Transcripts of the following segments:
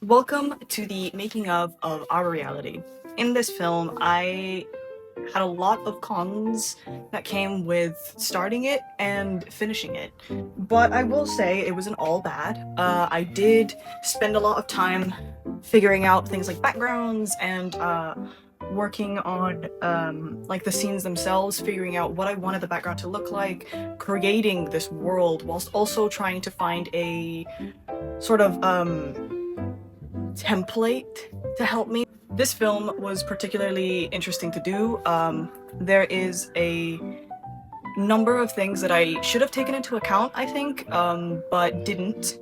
Welcome to the making of Our Reality. In this film, I had a lot of cons that came with starting it and finishing it, but I will say it wasn't all bad. I did spend a lot of time figuring out things like backgrounds and working on like the scenes themselves, figuring out what I wanted the background to look like, creating this world whilst also trying to find a sort of template to help me. This film was particularly interesting to do. There is a number of things that I should have taken into account, I think, but didn't,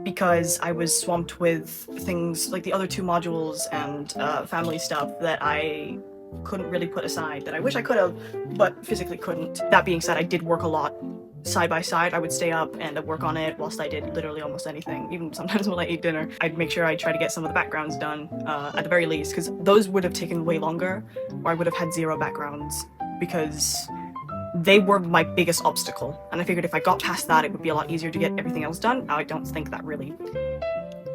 because I was swamped with things like the other two modules and family stuff that I couldn't really put aside, that I wish I could have, but physically couldn't. That being said, I did work a lot side by side. I would stay up and work on it whilst I did literally almost anything. Even sometimes when I ate dinner, I'd make sure I try to get some of the backgrounds done at the very least, because those would have taken way longer, or I would have had zero backgrounds, because they were my biggest obstacle. And I figured if I got past that, it would be a lot easier to get everything else done. I don't think that really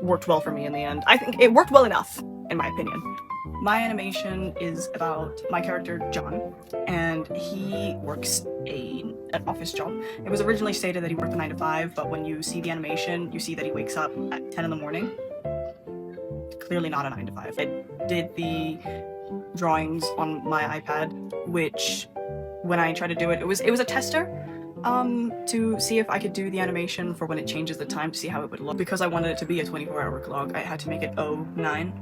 worked well for me in the end. I think it worked well enough, in my opinion. My animation is about my character, John, and he works an office job. It was originally stated that he worked a 9 to 5, but when you see the animation, you see that he wakes up at 10 in the morning. Clearly not a 9 to 5. I did the drawings on my iPad, which when I tried to do it, it was a tester to see if I could do the animation for when it changes the time to see how it would look. Because I wanted it to be a 24-hour clock, I had to make it 09,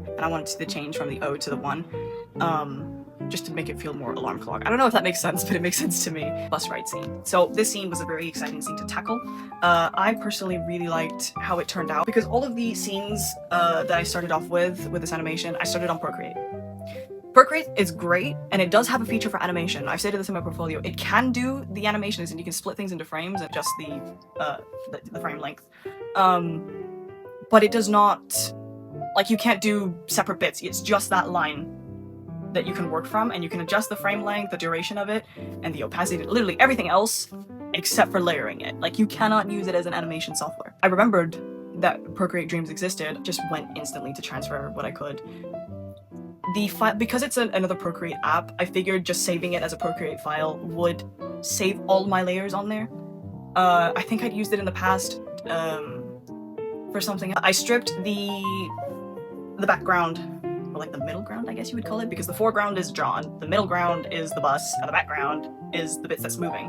and I wanted to see the change from the O to the 1, just to make it feel more alarm clock. I don't know if that makes sense, but it makes sense to me. Bus ride scene. So this scene was a very exciting scene to tackle. I personally really liked how it turned out, because all of the scenes that I started off with this animation, I started on Procreate. Procreate is great, and it does have a feature for animation. I've stated this in my portfolio. It can do the animations, and you can split things into frames and adjust the frame length. But it does not, like, you can't do separate bits. It's just that line that you can work from, and you can adjust the frame length, the duration of it, and the opacity, literally everything else except for layering it. Like, you cannot use it as an animation software. I remembered that Procreate Dreams existed, just went instantly to transfer what I could. The file, because it's another Procreate app, I figured just saving it as a Procreate file would save all my layers on there. I think I'd used it in the past for something. I stripped the background, or like the middle ground, I guess you would call it, because the foreground is John, the middle ground is the bus, and the background is the bits that's moving,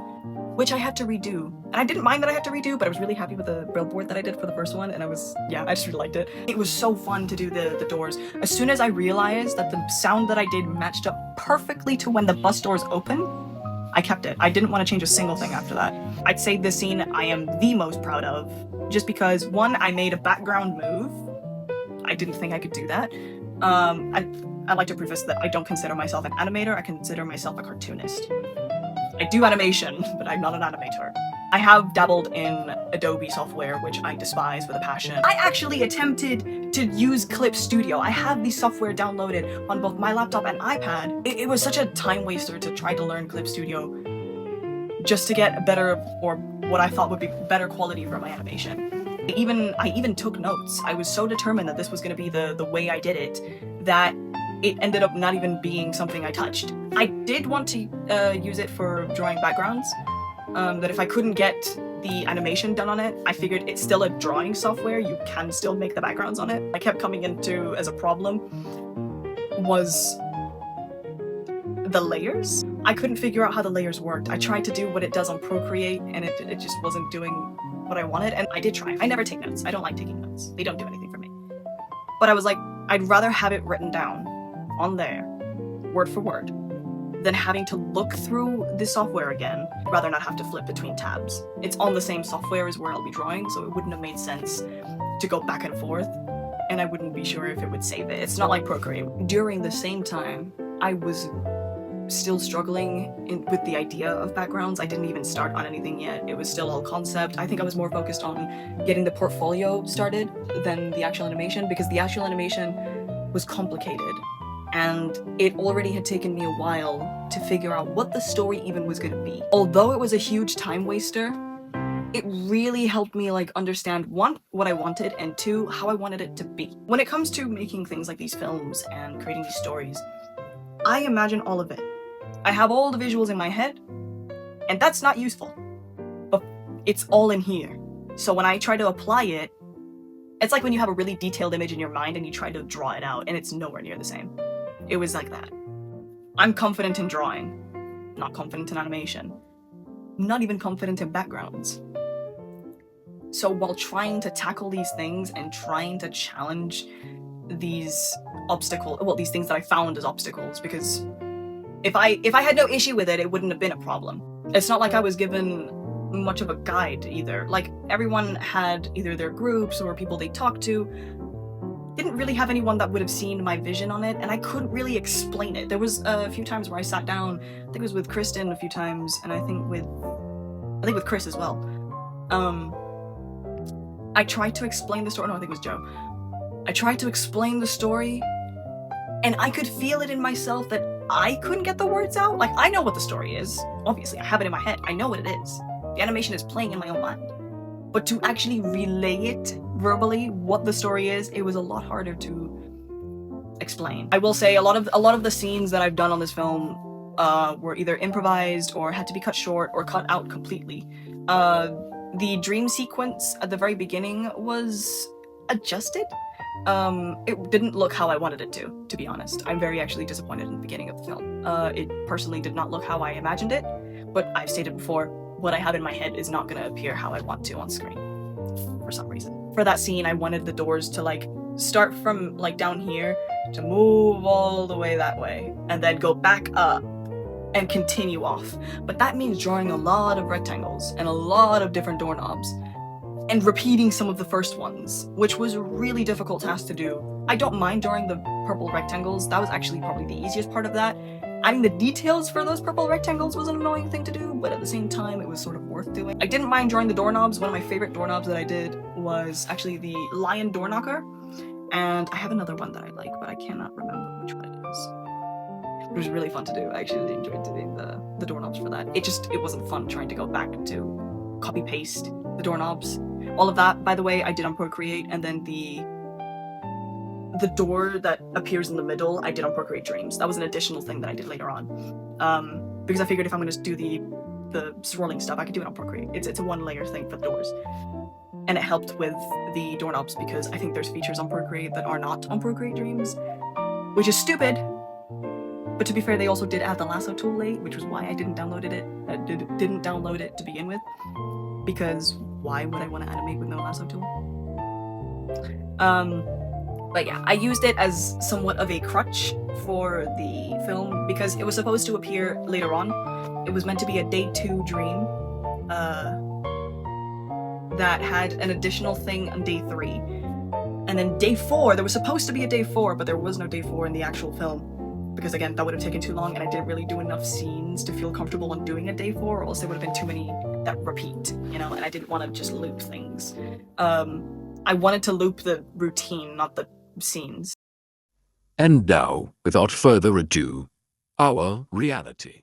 which I had to redo. And I didn't mind that I had to redo, but I was really happy with the billboard that I did for the first one, and I just really liked it. It was so fun to do the doors. As soon as I realized that the sound that I did matched up perfectly to when the bus doors open, I kept it. I didn't want to change a single thing after that. I'd say this scene I am the most proud of, just because, one, I made a background move. I didn't think I could do that. I'd like to preface that I don't consider myself an animator, I consider myself a cartoonist. I do animation, but I'm not an animator. I have dabbled in Adobe software, which I despise with a passion. I actually attempted to use Clip Studio. I have the software downloaded on both my laptop and iPad. It was such a time waster to try to learn Clip Studio just to get a better, or what I thought would be better quality for my animation. I even took notes. I was so determined that this was going to be the way I did it, that it ended up not even being something I touched. I did want to use it for drawing backgrounds, that if I couldn't get the animation done on it, I figured it's still a drawing software, you can still make the backgrounds on it. I kept coming into as a problem was the layers. I couldn't figure out how the layers worked. I tried to do what it does on Procreate, and it just wasn't doing what I wanted, and I did try. I never take notes. I don't like taking notes. They don't do anything for me. But I was like, I'd rather have it written down on there, word for word, than having to look through the software again. I'd rather not have to flip between tabs. It's on the same software as where I'll be drawing, so it wouldn't have made sense to go back and forth, and I wouldn't be sure if it would save it. It's not like Procreate. During the same time, I was still struggling with the idea of backgrounds. I didn't even start on anything yet. It was still all concept. I think I was more focused on getting the portfolio started than the actual animation, because the actual animation was complicated, and it already had taken me a while to figure out what the story even was going to be. Although it was a huge time waster, it really helped me like understand, one, what I wanted, and two, how I wanted it to be. When it comes to making things like these films and creating these stories, I imagine all of it. I have all the visuals in my head, and that's not useful, but it's all in here. So when I try to apply it, it's like when you have a really detailed image in your mind and you try to draw it out, and it's nowhere near the same. It was like that. I'm confident in drawing, not confident in animation, not even confident in backgrounds. So while trying to tackle these things and trying to challenge these these things that I found as obstacles, because if I had no issue with it, it wouldn't have been a problem. It's not like I was given much of a guide either. Like, everyone had either their groups or people they talked to. Didn't really have anyone that would have seen my vision on it, and I couldn't really explain it. There was a few times where I sat down, I think it was with Kristen a few times, and I think with Chris as well. I tried to explain the story, no, I think it was Joe. I tried to explain the story, and I could feel it in myself that I couldn't get the words out. Like, I know what the story is. Obviously, I have it in my head. I know what it is. The animation is playing in my own mind. But to actually relay it verbally, what the story is, it was a lot harder to explain. I will say a lot of the scenes that I've done on this film were either improvised or had to be cut short or cut out completely. The dream sequence at the very beginning was adjusted. It didn't look how I wanted it to be honest. I'm very actually disappointed in the beginning of the film. It personally did not look how I imagined it, but I've stated before, what I have in my head is not gonna appear how I want to on screen, for some reason. For that scene, I wanted the doors to like start from like down here, to move all the way that way, and then go back up and continue off. But that means drawing a lot of rectangles and a lot of different doorknobs, and repeating some of the first ones, which was a really difficult task to do. I don't mind drawing the purple rectangles. That was actually probably the easiest part of that. Adding the details for those purple rectangles was an annoying thing to do, but at the same time, it was sort of worth doing. I didn't mind drawing the doorknobs. One of my favorite doorknobs that I did was actually the lion door knocker, and I have another one that I like, but I cannot remember which one it is. It was really fun to do. I actually enjoyed doing the doorknobs for that. It wasn't fun trying to go back to copy-paste the doorknobs. All of that, by the way, I did on Procreate, and then the door that appears in the middle, I did on Procreate Dreams. That was an additional thing that I did later on. Because I figured if I'm going to do the swirling stuff, I could do it on Procreate. It's a one-layer thing for the doors. And it helped with the doorknobs because I think there's features on Procreate that are not on Procreate Dreams, which is stupid. But to be fair, they also did add the lasso tool late, which was why I didn't download it to begin with. Because why would I want to animate with no lasso tool? But yeah, I used it as somewhat of a crutch for the film because it was supposed to appear later on. It was meant to be a day 2 dream that had an additional thing on day 3. And then day 4, there was supposed to be a day 4, but there was no day 4 in the actual film. Because again, that would have taken too long and I didn't really do enough scenes to feel comfortable on doing a day 4, or else there would have been too many that repeat, you know, and I didn't want to just loop things. I wanted to loop the routine, not the scenes. And now, without further ado, our reality.